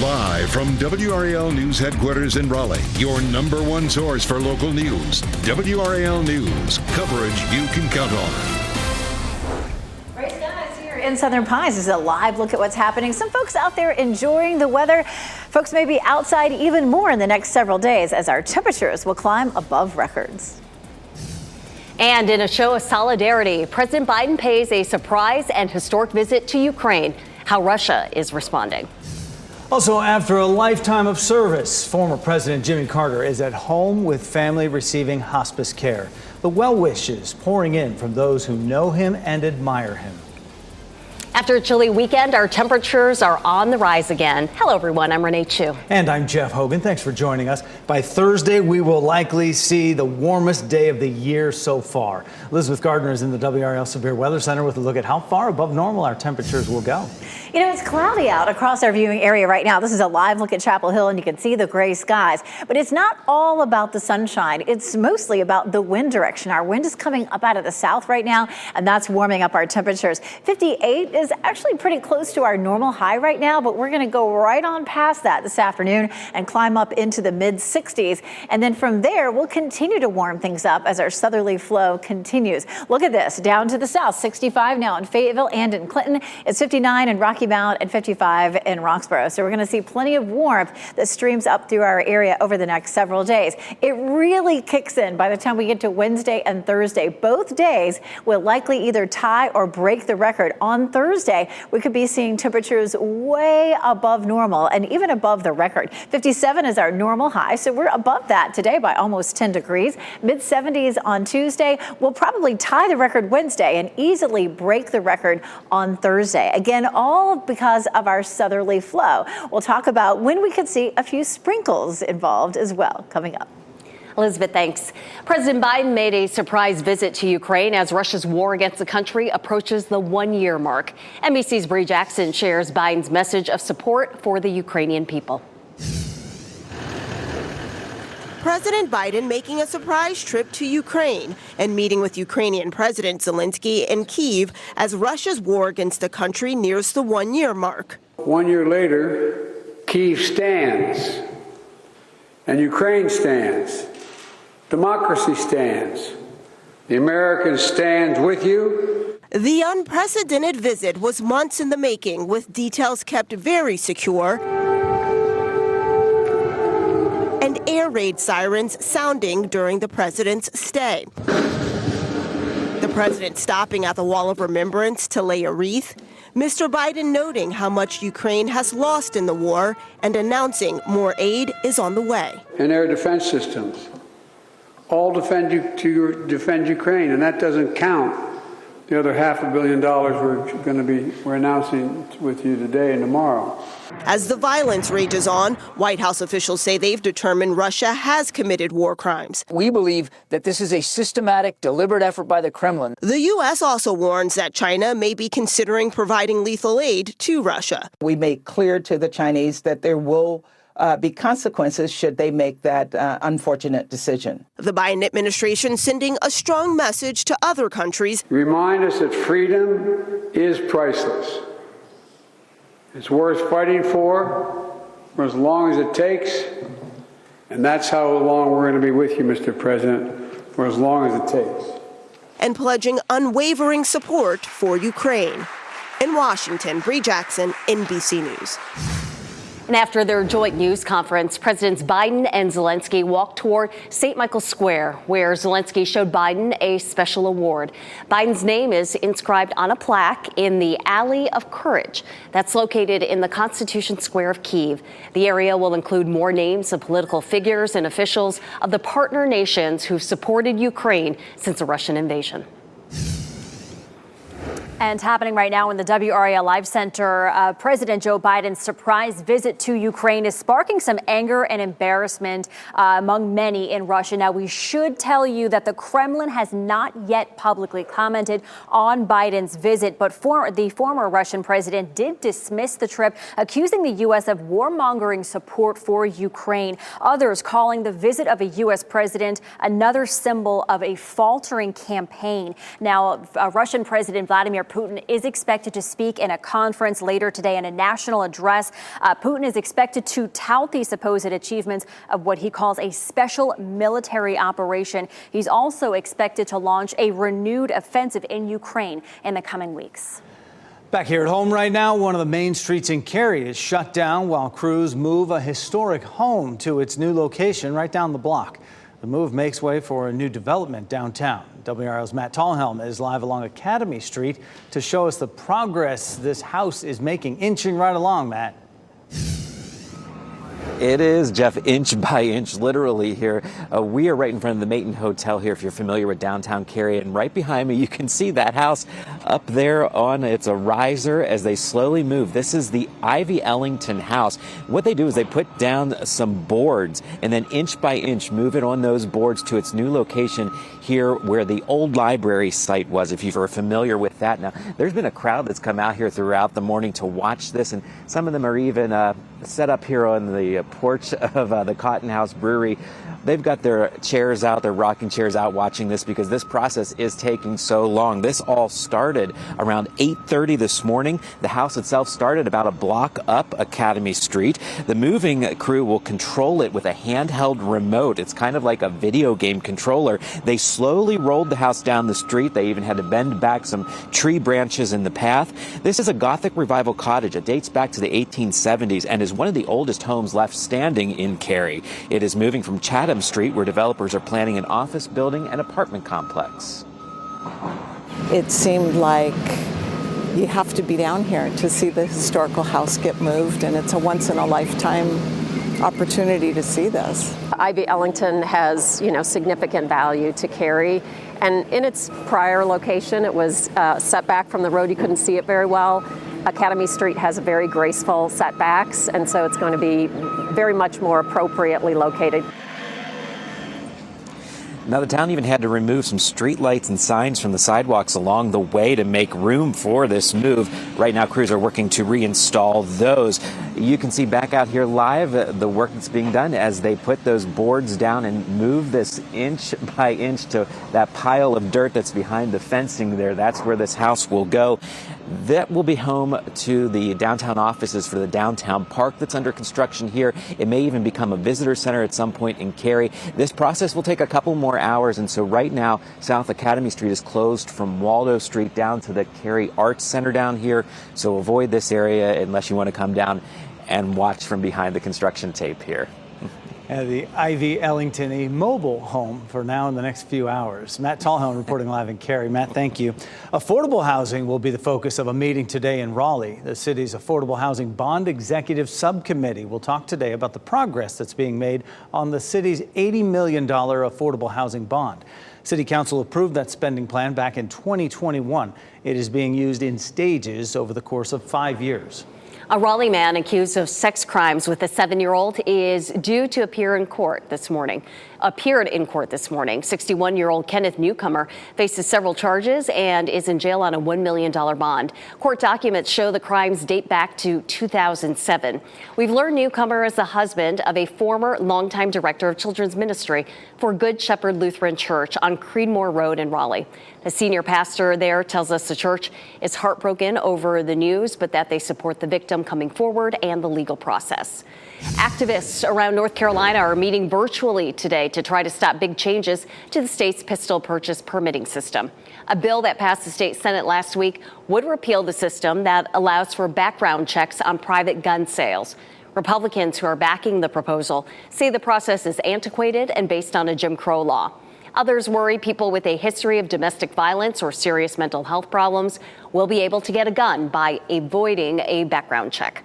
Live from WRAL News Headquarters in Raleigh, your number one source for local news. WRAL News, coverage you can count on. Great skies here in Southern Pines. This is a live look at what's happening. Some folks out there enjoying the weather. Folks may be outside even more in the next several days as our temperatures will climb above records. And in a show of solidarity, President Biden pays a surprise and historic visit to Ukraine. How Russia is responding. Also, after a lifetime of service, former President Jimmy Carter is at home with family receiving hospice care. The well wishes pouring in from those who know him and admire him. After a chilly weekend, our temperatures are on the rise again. Hello, everyone. I'm Renee Chu. And I'm Jeff Hogan. Thanks for joining us. By Thursday, we will likely see the warmest day of the year so far. Elizabeth Gardner is in the WRAL Severe Weather Center with a look at how far above normal our temperatures will go. You know, it's cloudy out across our viewing area right now. This is a live look at Chapel Hill, and you can see the gray skies. But it's not all about the sunshine. It's mostly about the wind direction. Our wind is coming up out of the south right now, and that's warming up our temperatures. 58 is actually pretty close to our normal high right now, but we're going to go right on past that this afternoon and climb up into the mid-60s. And then from there, we'll continue to warm things up as our southerly flow continues. Look at this, down to the south, 65 now in Fayetteville and in Clinton. It's 59 in Rocky Mount and 55 in Roxborough. So we're going to see plenty of warmth that streams up through our area over the next several days. It really kicks in by the time we get to Wednesday and Thursday. Both days will likely either tie or break the record. On Thursday, we could be seeing temperatures way above normal and even above the record. 57 is our normal high, so we're above that today by almost 10 degrees. Mid-70s on Tuesday. We'll probably tie the record Wednesday and easily break the record on Thursday. Again, all because of our southerly flow. We'll talk about when we could see a few sprinkles involved as well coming up. Elizabeth, thanks. President Biden made a surprise visit to Ukraine as Russia's war against the country approaches the one-year mark. NBC's Bree Jackson shares Biden's message of support for the Ukrainian people. President Biden making a surprise trip to Ukraine and meeting with Ukrainian President Zelensky in Kyiv as Russia's war against the country nears the one-year mark. 1 year later, Kyiv stands, and Ukraine stands. Democracy stands. The Americans stand with you. The unprecedented visit was months in the making, with details kept very secure and air raid sirens sounding during the president's stay. The president stopping at the Wall of Remembrance to lay a wreath. Mr. Biden noting how much Ukraine has lost in the war and announcing more aid is on the way. And air defense systems. All defend Ukraine, and that doesn't count the other $500 million we're announcing with you today and tomorrow. As the violence rages on, White House officials say they've determined Russia has committed war crimes. We believe that this is a systematic, deliberate effort by the Kremlin. The U.S. also warns that China may be considering providing lethal aid to Russia. We make clear to the Chinese that there will be consequences should they make that unfortunate decision. The Biden administration sending a strong message to other countries. Remind us that freedom is priceless. It's worth fighting for as long as it takes. And that's how long we're going to be with you, Mr. President, for as long as it takes. And pledging unwavering support for Ukraine. In Washington, Bree Jackson, NBC News. And after their joint news conference, Presidents Biden and Zelensky walked toward St. Michael's Square, where Zelensky showed Biden a special award. Biden's name is inscribed on a plaque in the Alley of Courage that's located in the Constitution Square of Kyiv. The area will include more names of political figures and officials of the partner nations who've supported Ukraine since the Russian invasion. And happening right now in the WRAL Live Center, President Joe Biden's surprise visit to Ukraine is sparking some anger and embarrassment among many in Russia. Now, we should tell you that the Kremlin has not yet publicly commented on Biden's visit, but the former Russian president did dismiss the trip, accusing the U.S. of warmongering support for Ukraine. Others calling the visit of a U.S. president another symbol of a faltering campaign. Now, Russian President Vladimir Putin is expected to speak in a conference later today in a national address. Putin is expected to tout the supposed achievements of what he calls a special military operation. He's also expected to launch a renewed offensive in Ukraine in the coming weeks. Back here at home right now, one of the main streets in Cary is shut down while crews move a historic home to its new location right down the block. The move makes way for a new development downtown. WRAL's Matt Tallhelm is live along Academy Street to show us the progress this house is making, inching right along, Matt. It is, Jeff, inch by inch, literally here. We are right in front of the Maton Hotel here, if you're familiar with downtown Cary. And right behind me, you can see that house up there on it's a riser as they slowly move. This is the Ivy Ellington house. What they do is they put down some boards and then inch by inch move it on those boards to its new location here where the old library site was, if you are familiar with that. Now, there's been a crowd that's come out here throughout the morning to watch this, and some of them are even set up here on the porch of the Cotton House Brewery. They've got their chairs out, their rocking chairs out watching this because this process is taking so long. This all started around 8:30 this morning. The house itself started about a block up Academy Street. The moving crew will control it with a handheld remote. It's kind of like a video game controller. They slowly rolled the house down the street. They even had to bend back some tree branches in the path. This is a Gothic Revival cottage. It dates back to the 1870s and is one of the oldest homes left standing in Cary. It is moving from Chatham Street, where developers are planning an office building and apartment complex. It seemed like you have to be down here to see the historical house get moved, and it's a once-in-a-lifetime opportunity to see this. Ivy Ellington has, significant value to Cary, and in its prior location, it was set back from the road. You couldn't see it very well. Academy Street has very graceful setbacks, and so it's going to be very much more appropriately located. Now, the town even had to remove some street lights and signs from the sidewalks along the way to make room for this move. Right now, crews are working to reinstall those. You can see back out here live the work that's being done as they put those boards down and move this inch by inch to that pile of dirt that's behind the fencing there. That's where this house will go. That will be home to the downtown offices for the downtown park that's under construction here. It may even become a visitor center at some point in Cary. This process will take a couple more hours, and so right now South Academy Street is closed from Waldo Street down to the Cary Arts Center down here, so avoid this area unless you want to come down and watch from behind the construction tape here. The Ivy Ellington, a mobile home for now in the next few hours. Matt Tallhelm reporting live in Cary. Matt, thank you. Affordable housing will be the focus of a meeting today in Raleigh. The city's Affordable Housing Bond Executive Subcommittee will talk today about the progress that's being made on the city's $80 million affordable housing bond. City Council approved that spending plan back in 2021. It is being used in stages over the course of 5 years. A Raleigh man accused of sex crimes with a 7-year-old is due to appear in court this morning. 61-year-old Kenneth Newcomer faces several charges and is in jail on a $1 million bond. Court documents show the crimes date back to 2007. We've learned Newcomer is the husband of a former longtime director of children's ministry for Good Shepherd Lutheran Church on Creedmoor Road in Raleigh. The senior pastor there tells us the church is heartbroken over the news, but that they support the victim coming forward and the legal process. Activists around North Carolina are meeting virtually today to try to stop big changes to the state's pistol purchase permitting system. A bill that passed the state Senate last week would repeal the system that allows for background checks on private gun sales. Republicans who are backing the proposal say the process is antiquated and based on a Jim Crow law. Others worry people with a history of domestic violence or serious mental health problems will be able to get a gun by avoiding a background check.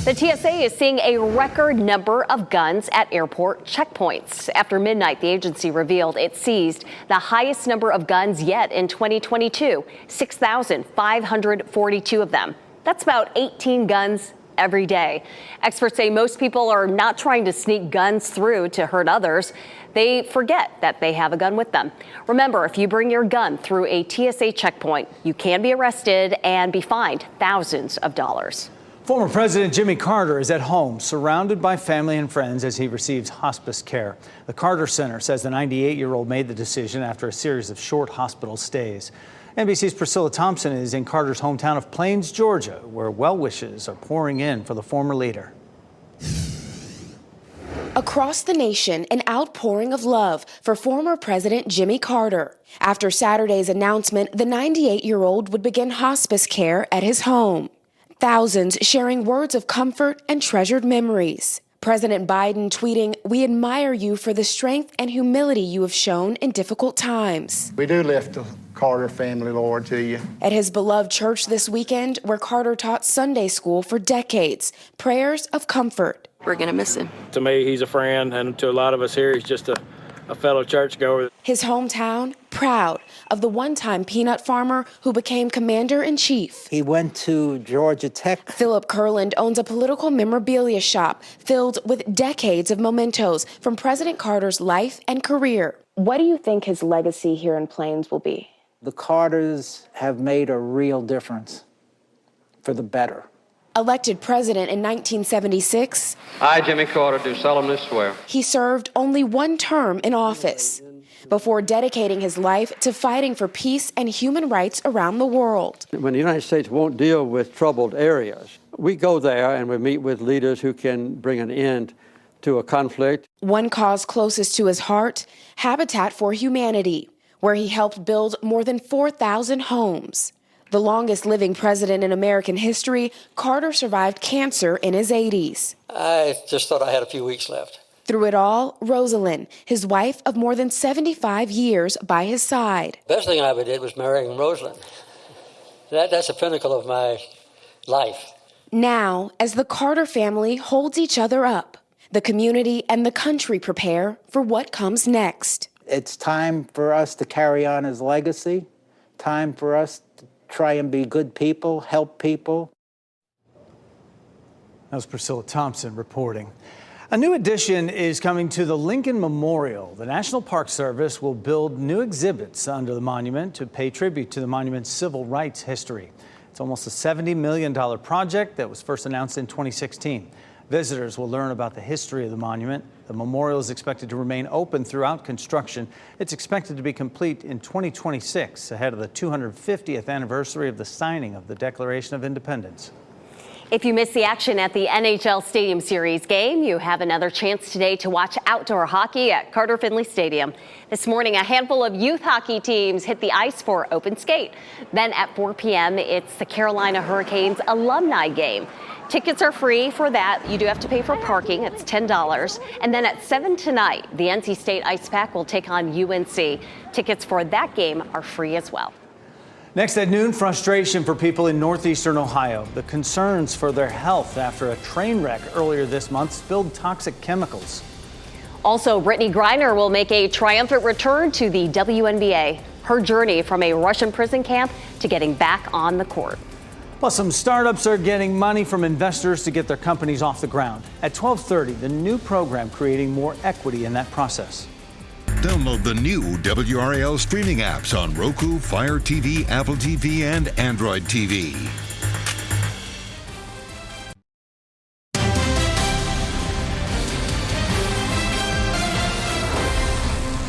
The TSA is seeing a record number of guns at airport checkpoints. After midnight, the agency revealed it seized the highest number of guns yet in 2022, 6,542 of them. That's about 18 guns every day. Experts say most people are not trying to sneak guns through to hurt others. They forget that they have a gun with them. Remember, if you bring your gun through a TSA checkpoint, you can be arrested and be fined thousands of dollars. Former President Jimmy Carter is at home, surrounded by family and friends as he receives hospice care. The Carter Center says the 98-year-old made the decision after a series of short hospital stays. NBC's Priscilla Thompson is in Carter's hometown of Plains, Georgia, where well wishes are pouring in for the former leader. Across the nation, an outpouring of love for former President Jimmy Carter. After Saturday's announcement, the 98-year-old would begin hospice care at his home. Thousands sharing words of comfort and treasured memories. President Biden tweeting, "We admire you for the strength and humility you have shown in difficult times." We do lift the Carter family, Lord, to you. At his beloved church this weekend, where Carter taught Sunday school for decades, prayers of comfort. We're going to miss him. To me, he's a friend, and to a lot of us here, he's just a fellow churchgoer. His hometown, proud of the one-time peanut farmer who became commander-in-chief. He went to Georgia Tech. Philip Kurland owns a political memorabilia shop filled with decades of mementos from President Carter's life and career. What do you think his legacy here in Plains will be? The Carters have made a real difference for the better. Elected president in 1976, I, Jimmy Carter, do solemnly swear. He served only one term in office before dedicating his life to fighting for peace and human rights around the world. When the United States won't deal with troubled areas, we go there and we meet with leaders who can bring an end to a conflict. One cause closest to his heart, Habitat for Humanity, where he helped build more than 4,000 homes. The longest living president in American history, Carter survived cancer in his 80s. I just thought I had a few weeks left. Through it all, Rosalind, his wife of more than 75 years, by his side. The best thing I ever did was marrying Rosalind. That's the pinnacle of my life. Now, as the Carter family holds each other up, the community and the country prepare for what comes next. It's time for us to carry on his legacy, time for us to try and be good people, help people. That was Priscilla Thompson reporting. A new addition is coming to the Lincoln Memorial. The National Park Service will build new exhibits under the monument to pay tribute to the monument's civil rights history. It's almost a $70 million project that was first announced in 2016. Visitors will learn about the history of the monument. The memorial is expected to remain open throughout construction. It's expected to be complete in 2026, ahead of the 250th anniversary of the signing of the Declaration of Independence. If you missed the action at the NHL Stadium Series game, you have another chance today to watch outdoor hockey at Carter Finley Stadium. This morning, a handful of youth hockey teams hit the ice for open skate. Then at 4 p.m., it's the Carolina Hurricanes alumni game. Tickets are free for that. You do have to pay for parking. It's $10. And then at 7 tonight, the NC State Ice Pack will take on UNC. Tickets for that game are free as well. Next at noon, frustration for people in northeastern Ohio. The concerns for their health after a train wreck earlier this month spilled toxic chemicals. Also, Brittany Griner will make a triumphant return to the WNBA. Her journey from a Russian prison camp to getting back on the court. Plus, some startups are getting money from investors to get their companies off the ground. At 12:30, the new program creating more equity in that process. Download the new WRAL streaming apps on Roku, Fire TV, Apple TV, and Android TV.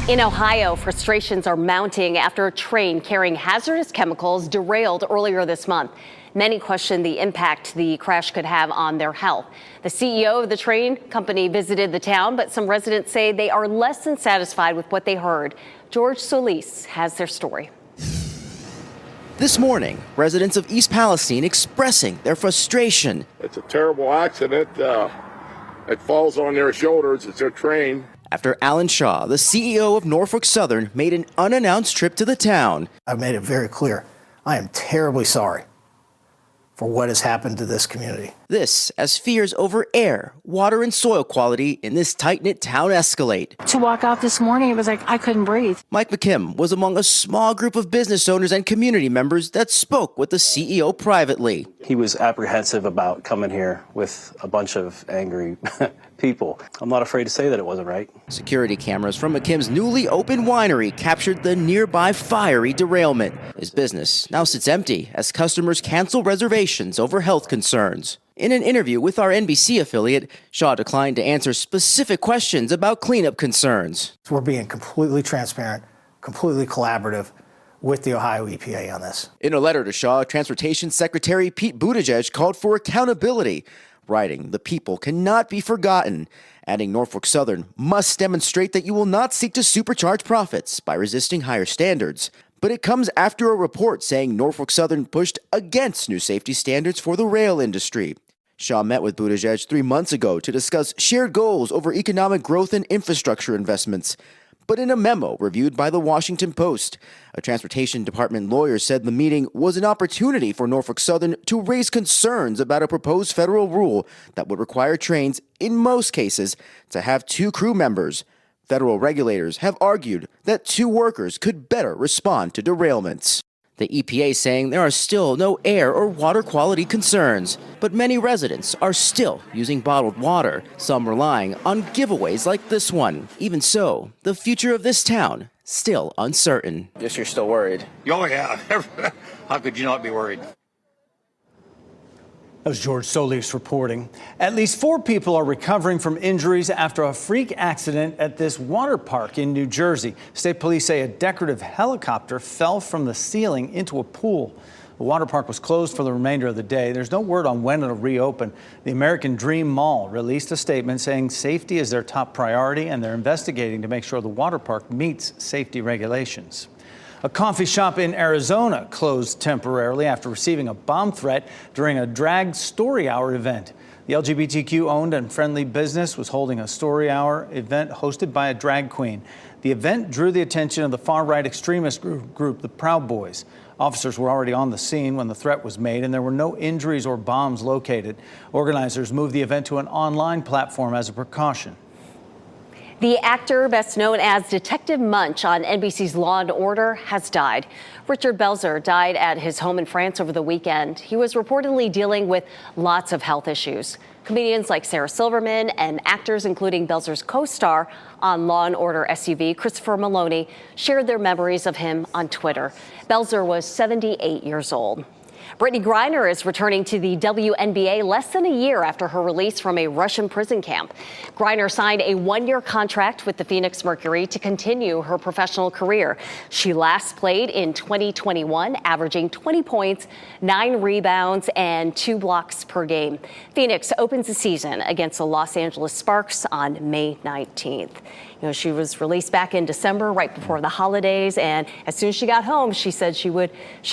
In Ohio, frustrations are mounting after a train carrying hazardous chemicals derailed earlier this month. Many question the impact the crash could have on their health. The CEO of the train company visited the town, but some residents say they are less than satisfied with what they heard. George Solis has their story. This morning, residents of East Palestine expressing their frustration. It's a terrible accident. It falls on their shoulders. It's their train. After Alan Shaw, the CEO of Norfolk Southern, made an unannounced trip to the town. I've made it very clear. I am terribly sorry for what has happened to this community. This as fears over air, water, and soil quality in this tight-knit town escalate. To walk out this morning, it was like I couldn't breathe. Mike McKim was among a small group of business owners and community members that spoke with the CEO privately. He was apprehensive about coming here with a bunch of angry people. I'm not afraid to say that it wasn't right. Security cameras from McKim's newly opened winery captured the nearby fiery derailment. His business now sits empty as customers cancel reservations over health concerns. In an interview with our NBC affiliate, Shaw declined to answer specific questions about cleanup concerns. We're being completely transparent, completely collaborative with the Ohio EPA on this. In a letter to Shaw, Transportation Secretary Pete Buttigieg called for accountability, writing, "The people cannot be forgotten," adding Norfolk Southern must demonstrate that you will not seek to supercharge profits by resisting higher standards. But it comes after a report saying Norfolk Southern pushed against new safety standards for the rail industry. Shaw met with Buttigieg 3 months ago to discuss shared goals over economic growth and infrastructure investments. But in a memo reviewed by the Washington Post, a Transportation Department lawyer said the meeting was an opportunity for Norfolk Southern to raise concerns about a proposed federal rule that would require trains, in most cases, to have 2 crew members. Federal regulators have argued that 2 workers could better respond to derailments. The EPA saying there are still no air or water quality concerns, but many residents are still using bottled water, some relying on giveaways like this one. Even so, the future of this town still uncertain. Just you're still worried. Oh, yeah. How could you not be worried? That was George Solis reporting. At least 4 people are recovering from injuries after a freak accident at this water park in New Jersey. State police say a decorative helicopter fell from the ceiling into a pool. The water park was closed for the remainder of the day. There's no word on when it'll reopen. The American Dream Mall released a statement saying safety is their top priority and they're investigating to make sure the water park meets safety regulations. A coffee shop in Arizona closed temporarily after receiving a bomb threat during a drag story hour event. The LGBTQ-owned and friendly business was holding a story hour event hosted by a drag queen. The event drew the attention of the far-right extremist group, the Proud Boys. Officers were already on the scene when the threat was made, and there were no injuries or bombs located. Organizers moved the event to an online platform as a precaution. The actor, best known as Detective Munch on NBC's Law & Order, has died. Richard Belzer died at his home in France over the weekend. He was reportedly dealing with lots of health issues. Comedians like Sarah Silverman and actors including Belzer's co-star on Law & Order SUV, Christopher Maloney, shared their memories of him on Twitter. Belzer was 78 years old. Brittany Griner is returning to the WNBA less than a year after her release from a Russian prison camp. Griner signed a 1-year contract with the Phoenix Mercury to continue her professional career. She last played in 2021, averaging 20 points, 9 rebounds, and 2 blocks per game. Phoenix opens the season against the Los Angeles Sparks on May 19th. You know, she was released back in December, right before the holidays, and as soon as she got home, she said she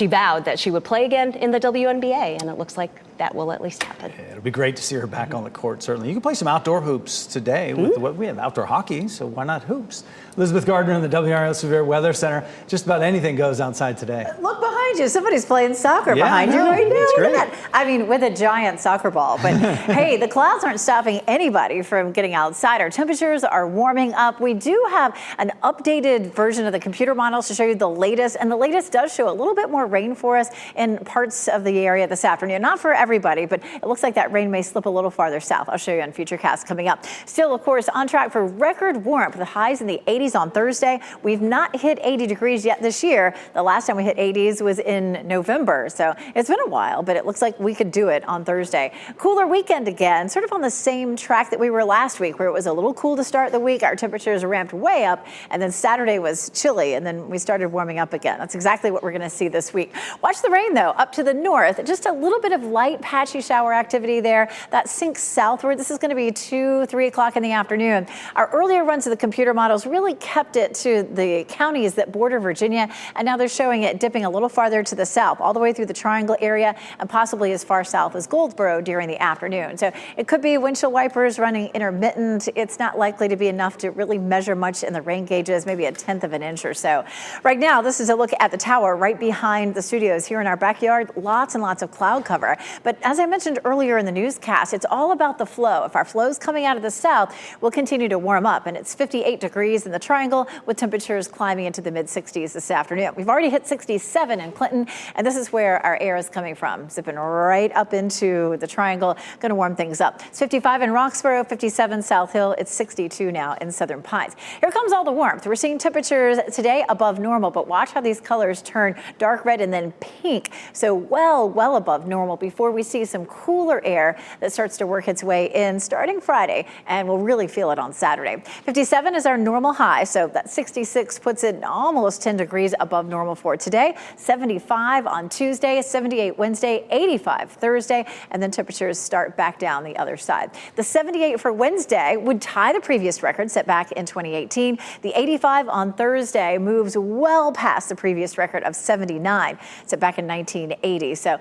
vowed that she would play again in the WNBA, and it looks like that will at least happen. Yeah, it'll be great to see her back on the court, certainly. You can play some outdoor hoops today. With we have outdoor hockey, so why not hoops? Elizabeth Gardner in the WRAL Severe Weather Center. Just about anything goes outside today. Look behind you. Somebody's playing soccer behind you right now. Look at that. I mean, with a giant soccer ball. But hey, the clouds aren't stopping anybody from getting outside. Our temperatures are warming up. We do have an updated version of the computer models to show you the latest. And the latest does show a little bit more rain for us in parts of the area this afternoon. Not for everybody, but it looks like that rain may slip a little farther south. I'll show you on Futurecast coming up. Still, of course, on track for record warmth. The highs in the 80s on Thursday. We've not hit 80 degrees yet this year. The last time we hit 80s was in November. So it's been a while, but it looks like we could do it on Thursday. Cooler weekend again, sort of on the same track that we were last week, where it was a little cool to start the week. Our temperatures ramped way up, and then Saturday was chilly, and then we started warming up again. That's exactly what we're going to see this week. Watch the rain, though, up to the north. Just a little bit of light, patchy shower activity there. That sinks southward. This is going to be 2, 3 o'clock in the afternoon. Our earlier runs of the computer models really kept it to the counties that border Virginia, and now they're showing it dipping a little farther to the south, all the way through the Triangle area, and possibly as far south as Goldsboro during the afternoon. So it could be windshield wipers running intermittent. It's not likely to be enough to really measure much in the rain gauges, maybe 1/10 of an inch or so. Right now, this is a look at the tower right behind the studios here in our backyard. Lots and lots of cloud cover. But as I mentioned earlier in the newscast, it's all about the flow. If our flow's coming out of the south, we'll continue to warm up, and it's 58 degrees in the Triangle with temperatures climbing into the mid-60s this afternoon. We've already hit 67 in Clinton. And this is where our air is coming from, zipping right up into the triangle. Going to warm things up. It's 55 in Roxborough, 57 South Hill. It's 62 now in Southern Pines. Here comes all the warmth. We're seeing temperatures today above normal, but watch how these colors turn dark red and then pink. So well above normal before we see some cooler air that starts to work its way in starting Friday, and we'll really feel it on Saturday. 57 is our normal high, so that 66 puts it almost 10 degrees above normal for today. 75 on Tuesday, 78 Wednesday, 85 Thursday, and then temperatures start back down the other side. The 78 for Wednesday would tie the previous record set back in 2018. The 85 on Thursday moves well past the previous record of 79 set back in 1980. So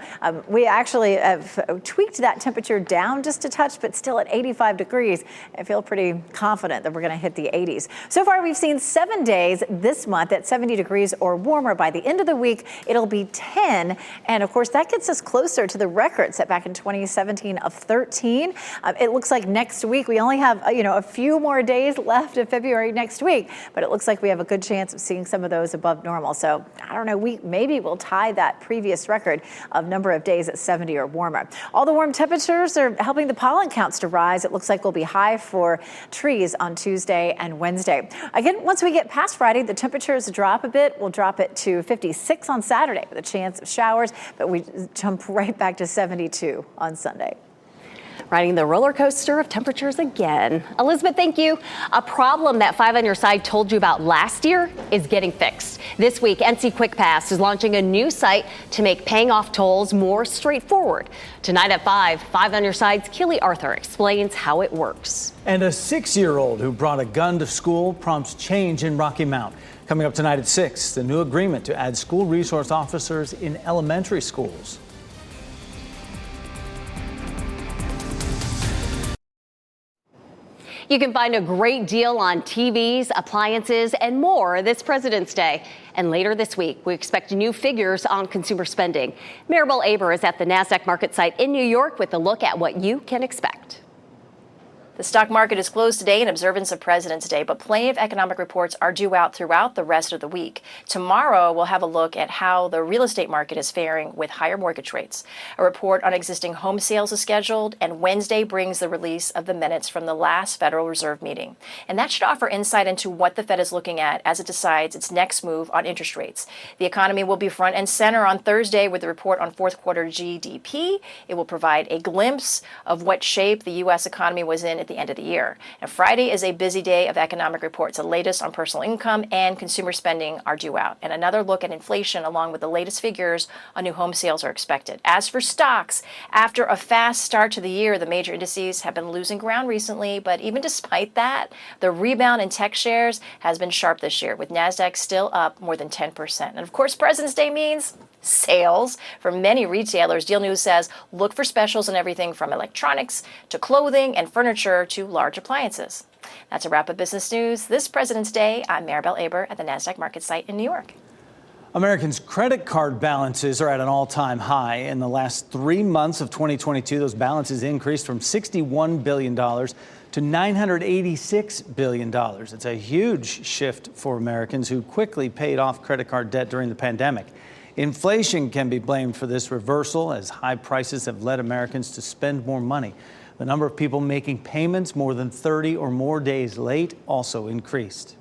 we actually have tweaked that temperature down just a touch, but still at 85 degrees. I feel pretty confident that we're going to hit the 80s. So far, we've seen 7 days this month at 70 degrees or warmer. By the end of the week, it'll be 10. And of course, that gets us closer to the record set back in 2017 of 13. It looks like next week we only have a few more days left of February next week, but it looks like we have a good chance of seeing some of those above normal. So I don't know, maybe we'll tie that previous record of number of days at 70 or warmer. All the warm temperatures are helping the pollen counts to rise. It looks like we'll be high for trees on Tuesday and Wednesday. Again, once we get past Friday, the temperatures drop a bit. We'll drop it to 56 on Saturday with a chance of showers, but we jump right back to 72 on Sunday. Riding the roller coaster of temperatures again. Elizabeth, thank you. A problem that 5 on Your Side told you about last year is getting fixed. This week, NC Quick Pass is launching a new site to make paying off tolls more straightforward. Tonight at 5 on Your Side's Keely Arthur explains how it works. And a 6-year-old who brought a gun to school prompts change in Rocky Mount. Coming up tonight at 6, the new agreement to add school resource officers in elementary schools. You can find a great deal on TVs, appliances, and more this President's Day. And later this week, we expect new figures on consumer spending. Maribel Aber is at the NASDAQ market site in New York with a look at what you can expect. The stock market is closed today in observance of President's Day, but plenty of economic reports are due out throughout the rest of the week. Tomorrow, we'll have a look at how the real estate market is faring with higher mortgage rates. A report on existing home sales is scheduled, and Wednesday brings the release of the minutes from the last Federal Reserve meeting. And that should offer insight into what the Fed is looking at as it decides its next move on interest rates. The economy will be front and center on Thursday with the report on fourth quarter GDP. It will provide a glimpse of what shape the U.S. economy was in at the end of the year. And Friday is a busy day of economic reports. The latest on personal income and consumer spending are due out. And another look at inflation along with the latest figures on new home sales are expected. As for stocks, after a fast start to the year, the major indices have been losing ground recently. But even despite that, the rebound in tech shares has been sharp this year, with NASDAQ still up more than 10%. And of course, President's Day means sales for many retailers. Deal News says look for specials on everything from electronics to clothing and furniture to large appliances. That's a wrap of business news this President's Day. I'm Maribel Aber at the NASDAQ market site in New York. Americans' credit card balances are at an all-time high. In the last 3 months of 2022, those balances increased from $61 billion to $986 billion. It's a huge shift for Americans who quickly paid off credit card debt during the pandemic. Inflation can be blamed for this reversal, as high prices have led Americans to spend more money. The number of people making payments more than 30 or more days late also increased.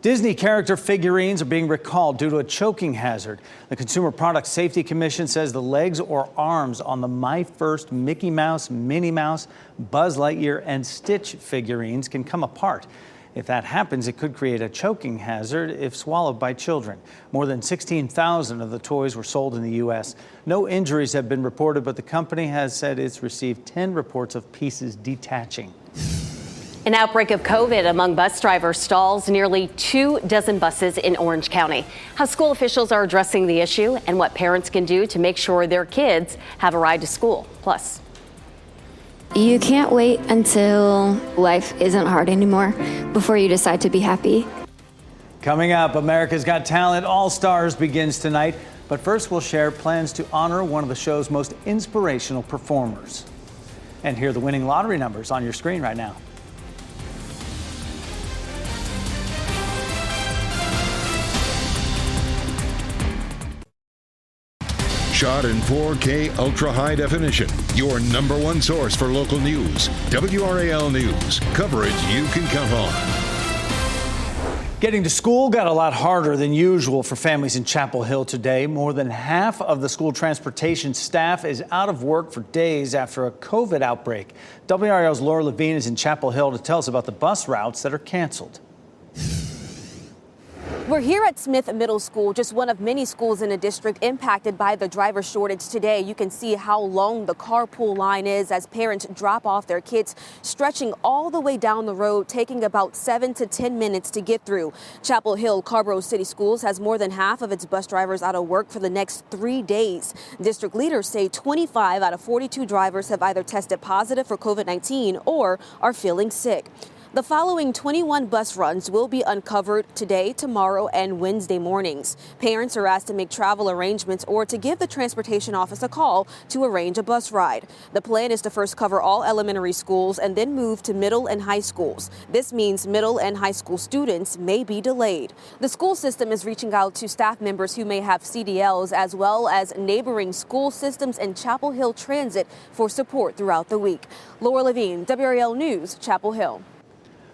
Disney character figurines are being recalled due to a choking hazard. The Consumer Product Safety Commission says the legs or arms on the My First Mickey Mouse, Minnie Mouse, Buzz Lightyear, and Stitch figurines can come apart. If that happens, it could create a choking hazard if swallowed by children. More than 16,000 of the toys were sold in the U.S. No injuries have been reported, but the company has said it's received 10 reports of pieces detaching. An outbreak of COVID among bus drivers stalls nearly 24 buses in Orange County. How school officials are addressing the issue and what parents can do to make sure their kids have a ride to school. Plus, you can't wait until life isn't hard anymore before you decide to be happy. Coming up, America's Got Talent All-Stars begins tonight. But first, we'll share plans to honor one of the show's most inspirational performers. And here are the winning lottery numbers on your screen right now. shot in 4K ultra high definition. Your number one source for local news. WRAL News. Coverage you can count on. Getting to school got a lot harder than usual for families in Chapel Hill today. More than half of the school transportation staff is out of work for days after a COVID outbreak. WRAL's Laura Levine is in Chapel Hill to tell us about the bus routes that are canceled. We're here at Smith Middle School, just one of many schools in the district impacted by the driver shortage today. You can see how long the carpool line is as parents drop off their kids, stretching all the way down the road, taking about 7 to 10 minutes to get through. Chapel Hill Carborough City Schools has more than half of its bus drivers out of work for the next 3 days. District leaders say 25 out of 42 drivers have either tested positive for COVID-19 or are feeling sick. The following 21 bus runs will be uncovered today, tomorrow, and Wednesday mornings. Parents are asked to make travel arrangements or to give the transportation office a call to arrange a bus ride. The plan is to first cover all elementary schools and then move to middle and high schools. This means middle and high school students may be delayed. The school system is reaching out to staff members who may have CDLs as well as neighboring school systems and Chapel Hill Transit for support throughout the week. Laura Levine, WRAL News, Chapel Hill.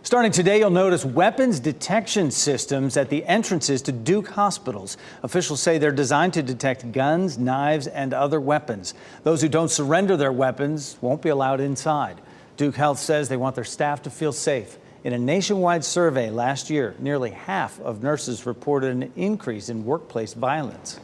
Starting today, you'll notice weapons detection systems at the entrances to Duke hospitals. Officials say they're designed to detect guns, knives, and other weapons. Those who don't surrender their weapons won't be allowed inside. Duke Health says they want their staff to feel safe. In a nationwide survey last year, nearly half of nurses reported an increase in workplace violence.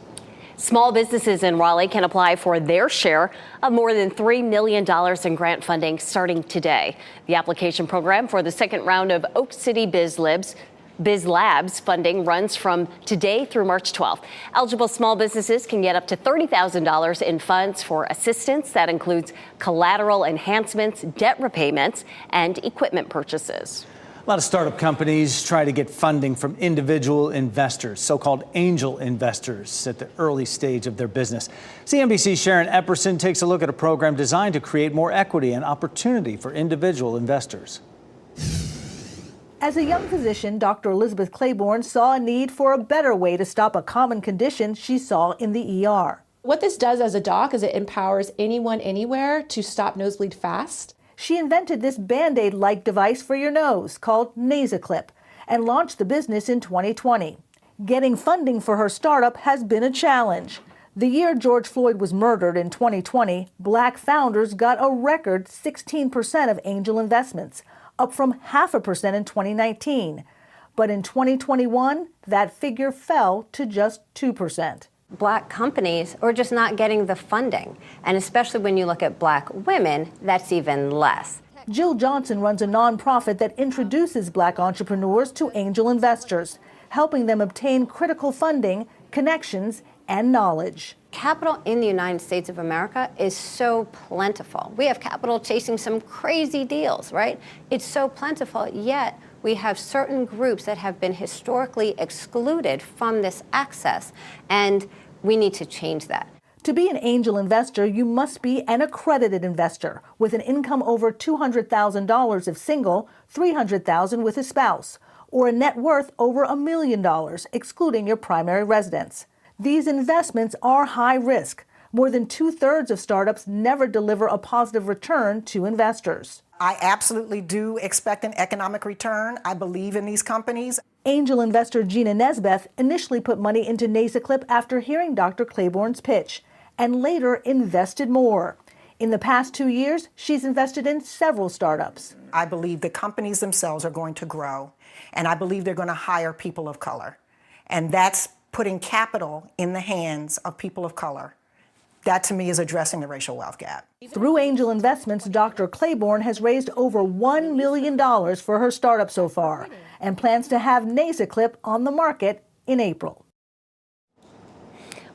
Small businesses in Raleigh can apply for their share of more than $3 million in grant funding starting today. The application program for the second round of Oak City Biz Labs funding runs from today through March 12th. Eligible small businesses can get up to $30,000 in funds for assistance. That includes collateral enhancements, debt repayments, and equipment purchases. A lot of startup companies try to get funding from individual investors, so-called angel investors, at the early stage of their business. CNBC's Sharon Epperson takes a look at a program designed to create more equity and opportunity for individual investors. As a young physician, Dr. Elizabeth Claiborne saw a need for a better way to stop a common condition she saw in the ER. What this does as a doc is it empowers anyone anywhere to stop nosebleed fast. She invented this Band-Aid-like device for your nose called NasoClip and launched the business in 2020. Getting funding for her startup has been a challenge. The year George Floyd was murdered in 2020, Black founders got a record 16% of angel investments, up from 0.5% in 2019. But in 2021, that figure fell to just 2%. Black companies are just not getting the funding. And especially when you look at Black women, that's even less. Jill Johnson runs a nonprofit that introduces Black entrepreneurs to angel investors, helping them obtain critical funding, connections, and knowledge. Capital in the United States of America is so plentiful. We have capital chasing some crazy deals, right? It's so plentiful, yet we have certain groups that have been historically excluded from this access, and we need to change that. To be an angel investor, you must be an accredited investor with an income over $200,000 if single, $300,000 with a spouse, or a net worth over $1 million, excluding your primary residence. These investments are high risk. More than 2/3 of startups never deliver a positive return to investors. I absolutely do expect an economic return. I believe in these companies. Angel investor Gina Nesbeth initially put money into NasoClip after hearing Dr. Claiborne's pitch, and later invested more. In the past 2 years, she's invested in several startups. I believe the companies themselves are going to grow, and I believe they're going to hire people of color. And that's putting capital in the hands of people of color. That, to me, is addressing the racial wealth gap. Through angel investments, Dr. Claiborne has raised over $1 million for her startup so far and plans to have NasoClip on the market in April.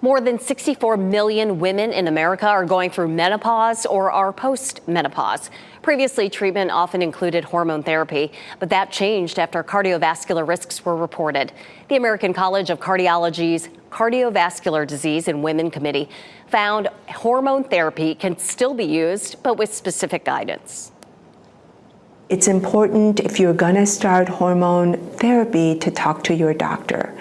More than 64 million women in America are going through menopause or are post-menopause. Previously, treatment often included hormone therapy, but that changed after cardiovascular risks were reported. The American College of Cardiology's Cardiovascular Disease in Women Committee found hormone therapy can still be used, but with specific guidance. It's important if you're gonna start hormone therapy to talk to your doctor.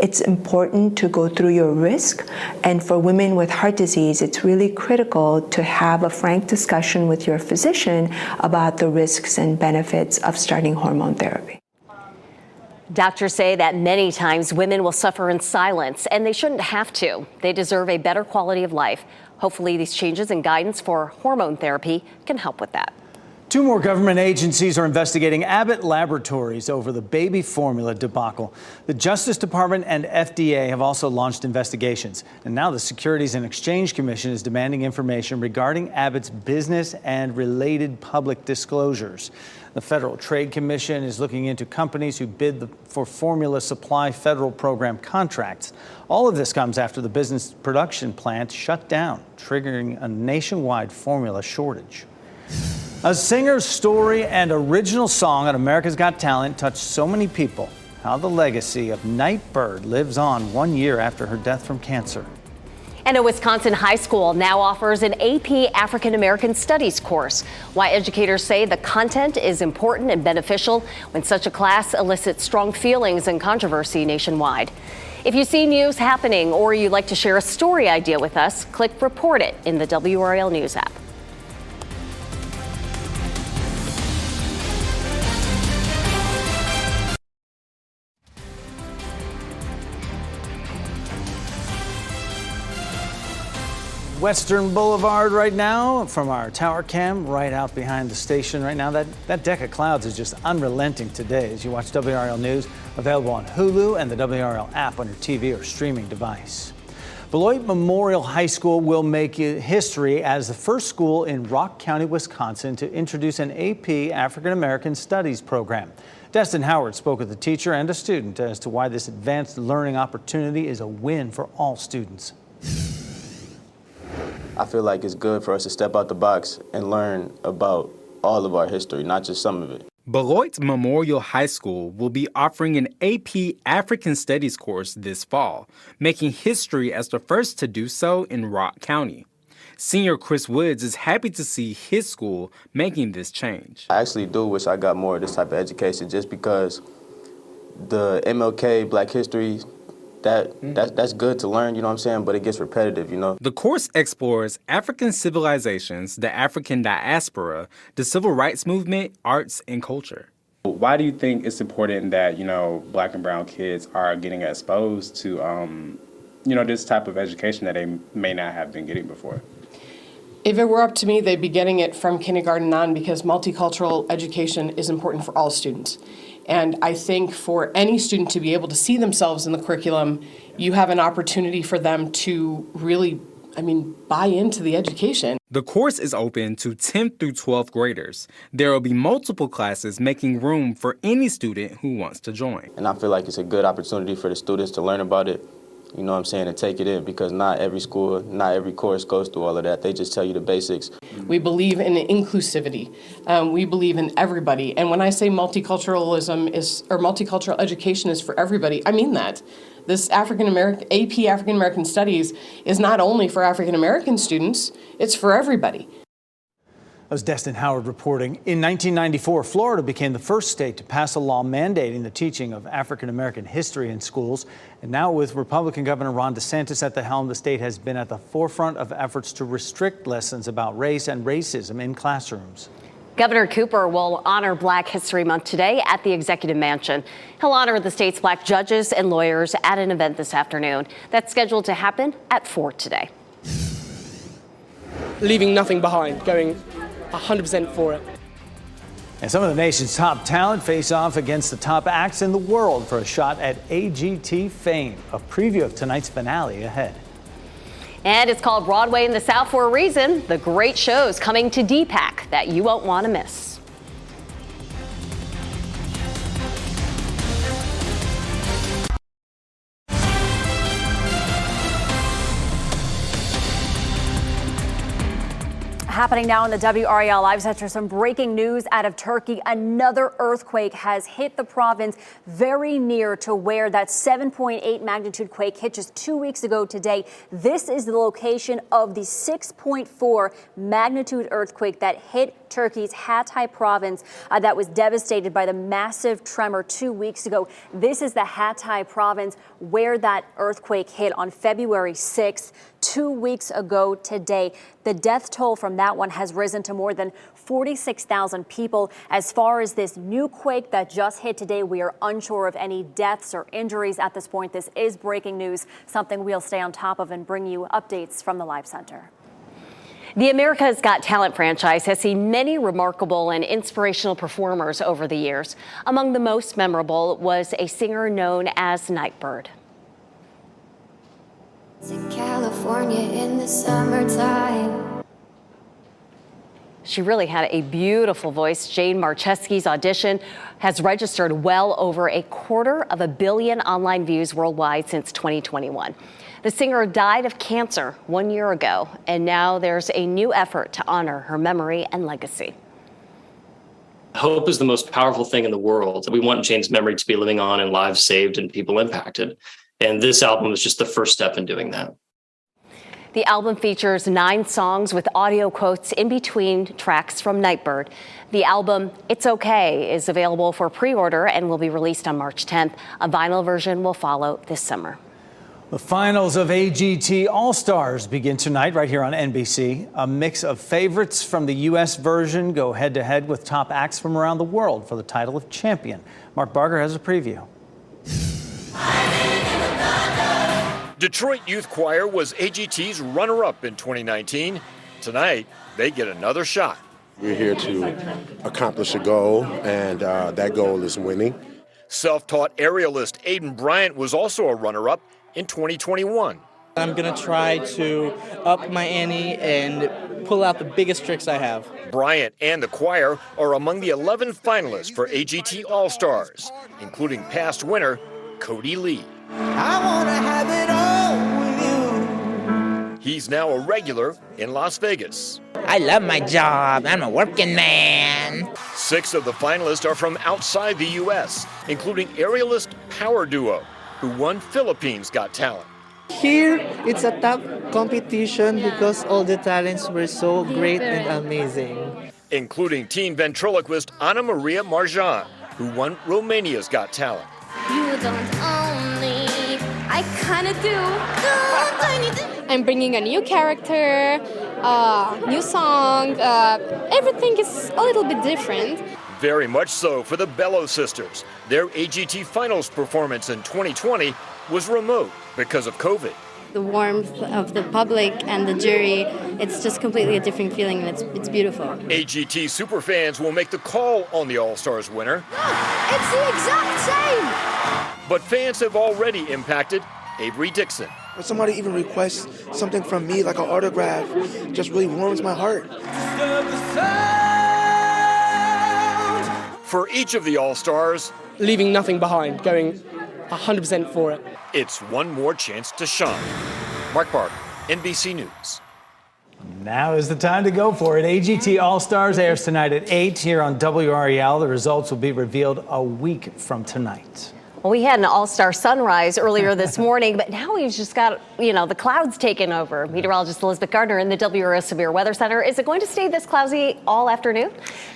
It's important to go through your risk, and for women with heart disease, it's really critical to have a frank discussion with your physician about the risks and benefits of starting hormone therapy. Doctors say that many times women will suffer in silence, and they shouldn't have to. They deserve a better quality of life. Hopefully, these changes and guidance for hormone therapy can help with that. 2 more government agencies are investigating Abbott Laboratories over the baby formula debacle. The Justice Department and FDA have also launched investigations. And now the Securities and Exchange Commission is demanding information regarding Abbott's business and related public disclosures. The Federal Trade Commission is looking into companies who bid for formula supply federal program contracts. All of this comes after the business production plant shut down, triggering a nationwide formula shortage. A singer's story and original song on America's Got Talent touched so many people. How the legacy of Nightbird lives on 1 year after her death from cancer. And a Wisconsin high school now offers an AP African American Studies course. Why educators say the content is important and beneficial when such a class elicits strong feelings and controversy nationwide. If you see news happening or you'd like to share a story idea with us, click Report It in the WRAL News app. Western Boulevard right now from our tower cam right out behind the station right now. That deck of clouds is just unrelenting today as you watch WRAL News, available on Hulu and the WRAL app on your TV or streaming device. Beloit Memorial High School will make history as the first school in Rock County, Wisconsin to introduce an AP African American Studies program. Destin Howard spoke with a teacher and a student as to why this advanced learning opportunity is a win for all students. I feel like it's good for us to step out the box and learn about all of our history, not just some of it. Beloit Memorial High School will be offering an AP African Studies course this fall, making history as the first to do so in Rock County. Senior Chris Woods is happy to see his school making this change. I actually do wish I got more of this type of education just because the MLK, Black History, that's good to learn, you know what I'm saying, but it gets repetitive, you know. The course explores African civilizations, the African diaspora, the civil rights movement, arts, and culture. Why do you think it's important that, Black and brown kids are getting exposed to, this type of education that they may not have been getting before? If it were up to me, they'd be getting it from kindergarten on because multicultural education is important for all students. And I think for any student to be able to see themselves in the curriculum, you have an opportunity for them to really, buy into the education. The course is open to 10th through 12th graders. There will be multiple classes making room for any student who wants to join. And I feel like it's a good opportunity for the students to learn about it, you know what I'm saying, and take it in because not every school, not every course goes through all of that. They just tell you the basics. We believe in inclusivity. We believe in everybody. And when I say multiculturalism or multicultural education is for everybody, I mean that. This AP African American Studies is not only for African American students, it's for everybody. That was Destin Howard reporting. In 1994, Florida became the first state to pass a law mandating the teaching of African American history in schools. And now with Republican Governor Ron DeSantis at the helm, the state has been at the forefront of efforts to restrict lessons about race and racism in classrooms. Governor Cooper will honor Black History Month today at the Executive Mansion. He'll honor the state's black judges and lawyers at an event this afternoon that's scheduled to happen at 4 today. Leaving nothing behind, going 100% for it. And some of the nation's top talent face off against the top acts in the world for a shot at AGT fame. A preview of tonight's finale ahead. And it's called Broadway in the South for a reason. The great shows coming to DPAC that you won't want to miss. Happening now in the WRAL Live Center, some breaking news out of Turkey. Another earthquake has hit the province very near to where that 7.8 magnitude quake hit just 2 weeks ago today. This is the location of the 6.4 magnitude earthquake that hit Turkey's Hatay province that was devastated by the massive tremor 2 weeks ago. This is the Hatay province where that earthquake hit on February 6th, 2 weeks ago today. The death toll from that one has risen to more than 46,000 people. As far as this new quake that just hit today, we are unsure of any deaths or injuries at this point. This is breaking news, something we'll stay on top of and bring you updates from the Live Center. The America's Got Talent franchise has seen many remarkable and inspirational performers over the years. Among the most memorable was a singer known as Nightbird. To California in the summertime. She really had a beautiful voice. Jane Marcheski's audition has registered well over 250 million online views worldwide since 2021. The singer died of cancer 1 year ago, and now there's a new effort to honor her memory and legacy. Hope is the most powerful thing in the world. We want Jane's memory to be living on and lives saved and people impacted. And this album is just the first step in doing that. The album features 9 songs with audio quotes in between tracks from Nightbird. The album, It's Okay, is available for pre-order and will be released on March 10th. A vinyl version will follow this summer. The finals of AGT All-Stars begin tonight right here on NBC. A mix of favorites from the U.S. version go head-to-head with top acts from around the world for the title of champion. Mark Barger has a preview. Detroit Youth Choir was AGT's runner-up in 2019. Tonight, they get another shot. We're here to accomplish a goal, and that goal is winning. Self-taught aerialist Aiden Bryant was also a runner-up in 2021. I'm going to try to up my ante and pull out the biggest tricks I have. Bryant and the choir are among the 11 finalists for AGT All-Stars, including past winner Cody Lee. I want to have it all with you. He's now a regular in Las Vegas. I love my job. I'm a working man. 6 of the finalists are from outside the U.S., including aerialist Power Duo, who won Philippines Got Talent. Here, it's a tough competition because all the talents were so great and amazing. Including teen ventriloquist Ana Maria Marjan, who won Romania's Got Talent. You don't own me, I kinda do. I'm bringing a new character, new song, everything is a little bit different. Very much so for the Bello sisters. Their AGT Finals performance in 2020 was remote because of COVID. The warmth of the public and the jury, it's just completely a different feeling, and it's beautiful. AGT superfans will make the call on the All-Stars winner. It's the exact same! But fans have already impacted Avery Dixon. When somebody even requests something from me, like an autograph, just really warms my heart. For each of the All-Stars, leaving nothing behind, going 100% for it. It's one more chance to shine. Mark Barger, NBC News. Now is the time to go for it. AGT All-Stars airs tonight at 8 here on WRAL. The results will be revealed a week from tonight. Well, we had an all-star sunrise earlier this morning, but now we've just got, the clouds taken over. Meteorologist Elizabeth Gardner in the WRAL Severe Weather Center. Is it going to stay this cloudy all afternoon?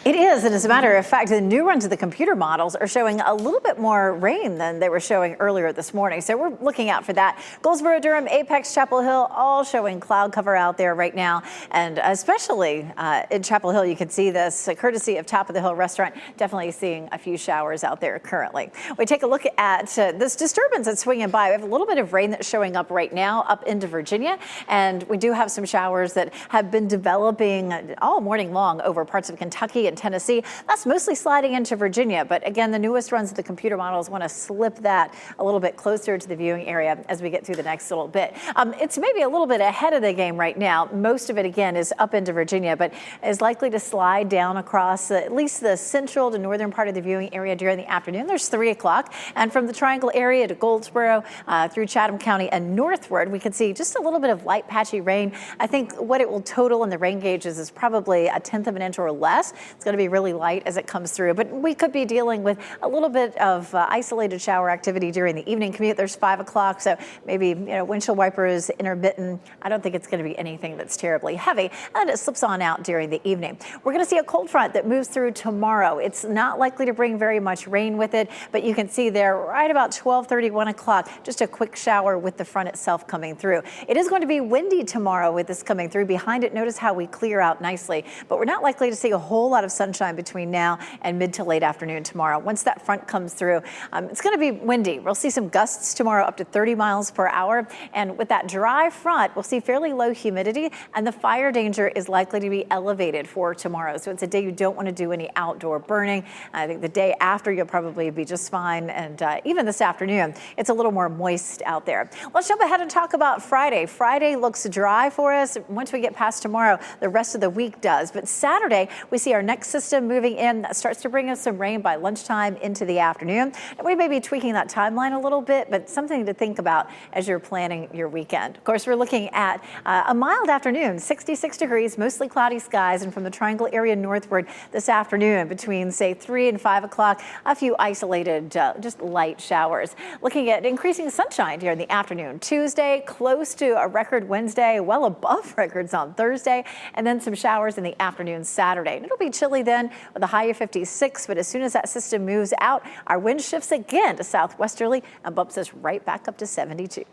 It is, and as a matter of fact, the new runs of the computer models are showing a little bit more rain than they were showing earlier this morning. So we're looking out for that. Goldsboro, Durham, Apex, Chapel Hill, all showing cloud cover out there right now. And especially in Chapel Hill, you can see this courtesy of Top of the Hill Restaurant. Definitely seeing a few showers out there currently. We take a look at this disturbance that's swinging by. We have a little bit of rain that's showing up right now up into Virginia, and we do have some showers that have been developing all morning long over parts of Kentucky and Tennessee. That's mostly sliding into Virginia, but again, the newest runs of the computer models want to slip that a little bit closer to the viewing area as we get through the next little bit. It's maybe a little bit ahead of the game right now. Most of it, again, is up into Virginia, but is likely to slide down across at least the central to northern part of the viewing area during the afternoon. There's 3 o'clock, and And from the Triangle area to Goldsboro, through Chatham County and northward, we can see just a little bit of light patchy rain. I think what it will total in the rain gauges is probably 1/10 of an inch or less. It's going to be really light as it comes through, but we could be dealing with a little bit of isolated shower activity during the evening commute. There's 5 o'clock, so maybe windshield wipers intermittent. I don't think it's going to be anything that's terribly heavy, and it slips on out during the evening. We're going to see a cold front that moves through tomorrow. It's not likely to bring very much rain with it, but you can see there right about 12:30, 1 o'clock, just a quick shower with the front itself coming through. It is going to be windy tomorrow with this coming through. Behind it, notice how we clear out nicely, but we're not likely to see a whole lot of sunshine between now and mid to late afternoon tomorrow. Once that front comes through, it's going to be windy. We'll see some gusts tomorrow up to 30 miles per hour, and with that dry front, we'll see fairly low humidity, and the fire danger is likely to be elevated for tomorrow. So it's a day you don't want to do any outdoor burning. I think the day after you'll probably be just fine, and even this afternoon, it's a little more moist out there. Let's jump ahead and talk about Friday. Friday looks dry for us. Once we get past tomorrow, the rest of the week does. But Saturday, we see our next system moving in. That starts to bring us some rain by lunchtime into the afternoon. And we may be tweaking that timeline a little bit, but something to think about as you're planning your weekend. Of course, we're looking at a mild afternoon, 66 degrees, mostly cloudy skies, and from the Triangle area northward this afternoon between, say, 3 and 5 o'clock, a few isolated, just light showers. Looking at increasing sunshine during the afternoon. Tuesday, close to a record Wednesday, well above records on Thursday, and then some showers in the afternoon Saturday. And it'll be chilly then with a high of 56, but as soon as that system moves out, our wind shifts again to southwesterly and bumps us right back up to 72.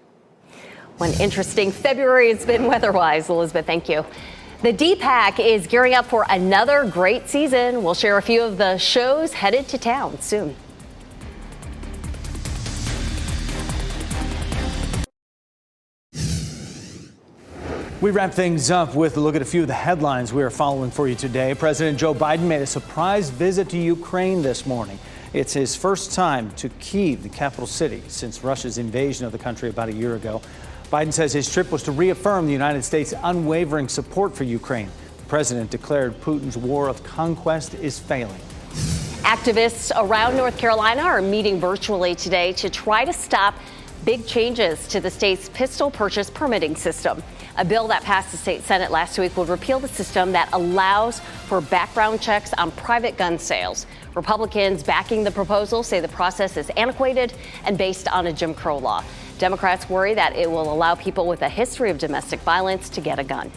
One interesting February it's been weather-wise. Elizabeth, thank you. The DPAC is gearing up for another great season. We'll share a few of the shows headed to town soon. We wrap things up with a look at a few of the headlines we are following for you today. President Joe Biden made a surprise visit to Ukraine this morning. It's his first time to Kyiv, the capital city, since Russia's invasion of the country about a year ago. Biden says his trip was to reaffirm the United States' unwavering support for Ukraine. The president declared Putin's war of conquest is failing. Activists around North Carolina are meeting virtually today to try to stop big changes to the state's pistol purchase permitting system. A bill that passed the state Senate last week will repeal the system that allows for background checks on private gun sales. Republicans backing the proposal say the process is antiquated and based on a Jim Crow law. Democrats worry that it will allow people with a history of domestic violence to get a gun.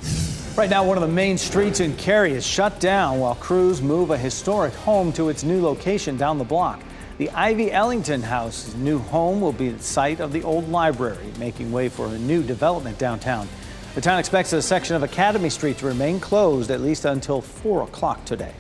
Right now, one of the main streets in Cary is shut down while crews move a historic home to its new location down the block. The Ivy Ellington House's new home will be the site of the old library, making way for a new development downtown. The town expects a section of Academy Street to remain closed at least until 4 o'clock today.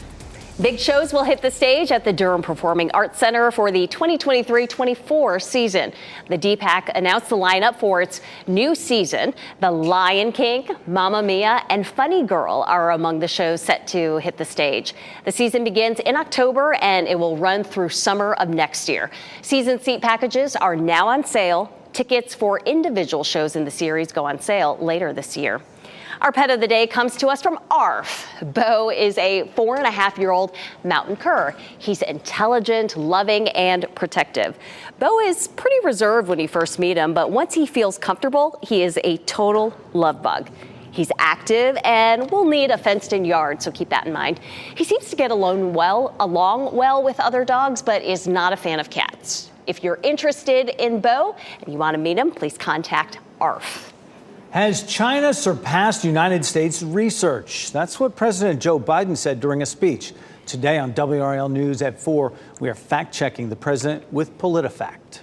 Big shows will hit the stage at the Durham Performing Arts Center for the 2023-24 season. The DPAC announced the lineup for its new season. The Lion King, Mamma Mia, and Funny Girl are among the shows set to hit the stage. The season begins in October and it will run through summer of next year. Season seat packages are now on sale. Tickets for individual shows in the series go on sale later this year. Our pet of the day comes to us from ARF. Bo is a 4.5-year-old mountain cur. He's intelligent, loving, and protective. Bo is pretty reserved when you first meet him, but once he feels comfortable, he is a total love bug. He's active and will need a fenced-in yard, so keep that in mind. He seems to get along well with other dogs, but is not a fan of cats. If you're interested in Bo and you want to meet him, please contact ARF. Has China surpassed United States research? That's what President Joe Biden said during a speech. Today on WRAL News at 4, we are fact-checking the president with PolitiFact.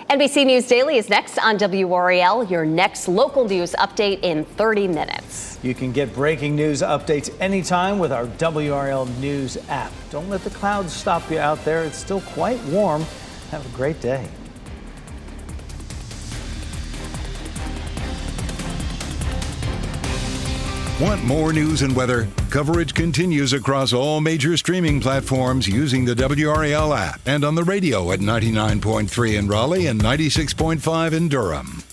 NBC News Daily is next on WRAL, your next local news update in 30 minutes. You can get breaking news updates anytime with our WRAL News app. Don't let the clouds stop you out there. It's still quite warm. Have a great day. Want more news and weather? Coverage continues across all major streaming platforms using the WRAL app and on the radio at 99.3 in Raleigh and 96.5 in Durham.